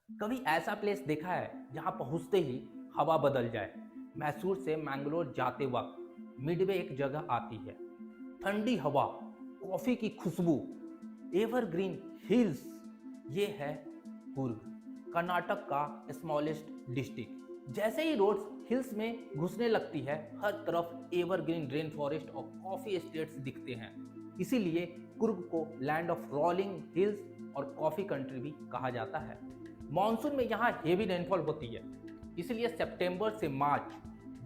कभी ऐसा प्लेस देखा है जहां पहुंचते ही हवा बदल जाए? मैसूर से मैंगलोर जाते वक्त मिडवे एक जगह आती है। ठंडी हवा, कॉफी की खुशबू, एवरग्रीन हिल्स। ये है कुर्ग, कर्नाटक का स्मॉलेस्ट डिस्ट्रिक्ट। जैसे ही रोड्स हिल्स में घुसने लगती है, हर तरफ एवरग्रीन रेन फॉरेस्ट और कॉफी एस्टेट्स दिखते हैं। इसीलिए कुर्ग को लैंड ऑफ रोलिंग हिल्स और कॉफी कंट्री भी कहा जाता है। मॉनसून में यहाँ हेवी रेनफॉल होती है, इसलिए सितंबर से मार्च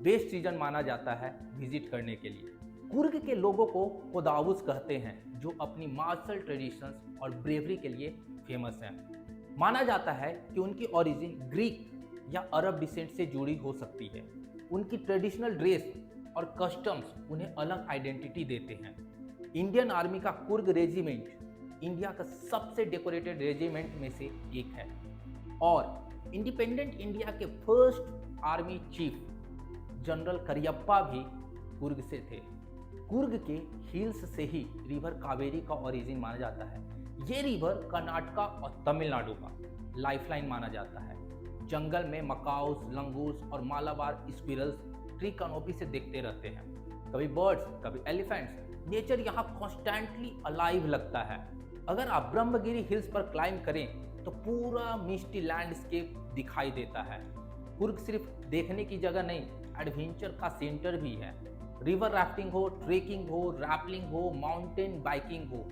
बेस्ट सीजन माना जाता है विजिट करने के लिए। कुर्ग के लोगों को कोदावुस कहते हैं, जो अपनी मार्शल ट्रेडिशंस और ब्रेवरी के लिए फेमस हैं। माना जाता है कि उनकी ओरिजिन ग्रीक या अरब डिसेंट से जुड़ी हो सकती है। उनकी ट्रेडिशनल ड्रेस और कस्टम्स उन्हें अलग आइडेंटिटी देते हैं। इंडियन आर्मी का कुर्ग रेजिमेंट इंडिया का सबसे डेकोरेटेड रेजिमेंट में से एक है और इंडिपेंडेंट इंडिया के first army chief general Cariappa भी कुर्ग से थे। कुर्ग के हिल्स से ही रिवर कावेरी का ओरिजिन माना जाता है। ये रिवर कर्नाटका और तमिलनाडु का लाइफलाइन माना जाता है। जंगल में मकाउस, लंगूर्स और मालाबार स्क्विरल्स ट्री कैनोपी से देखते रहते हैं। कभी बर्ड्स, कभी एलिफेंट्स। नेचर यहाँ कॉन्स्टेंटली अलाइव लगता है। अगर आप ब्रह्मगिरी हिल्स पर क्लाइंब करें तो पूरा मिस्टी लैंडस्केप दिखाई देता है। कुर्ग सिर्फ देखने की जगह नहीं, एडवेंचर का सेंटर भी है। रिवर राफ्टिंग हो, ट्रेकिंग हो, रैपलिंग हो, माउंटेन बाइकिंग हो,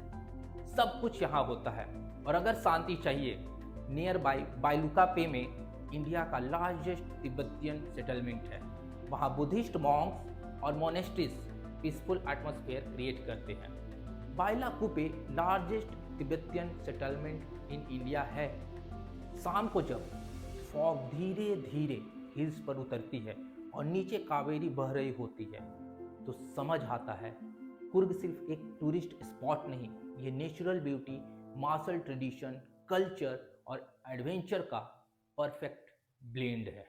सब कुछ यहाँ होता है। और अगर शांति चाहिए, नियर बाई बाइलुका पे में इंडिया का लार्जेस्ट तिब्बतियन सेटलमेंट है। वहाँ बुद्धिस्ट मॉन्क्स और मोनेस्ट्रीज पीसफुल एटमॉस्फेयर क्रिएट करते हैं। Bylakuppe largest Tibetan settlement in India है। शाम को जब फॉग धीरे धीरे हिल्स पर उतरती है और नीचे कावेरी बह रही होती है, तो समझ आता है कुर्ग सिर्फ एक टूरिस्ट स्पॉट नहीं, ये natural beauty, martial tradition, culture और एडवेंचर का परफेक्ट ब्लेंड है।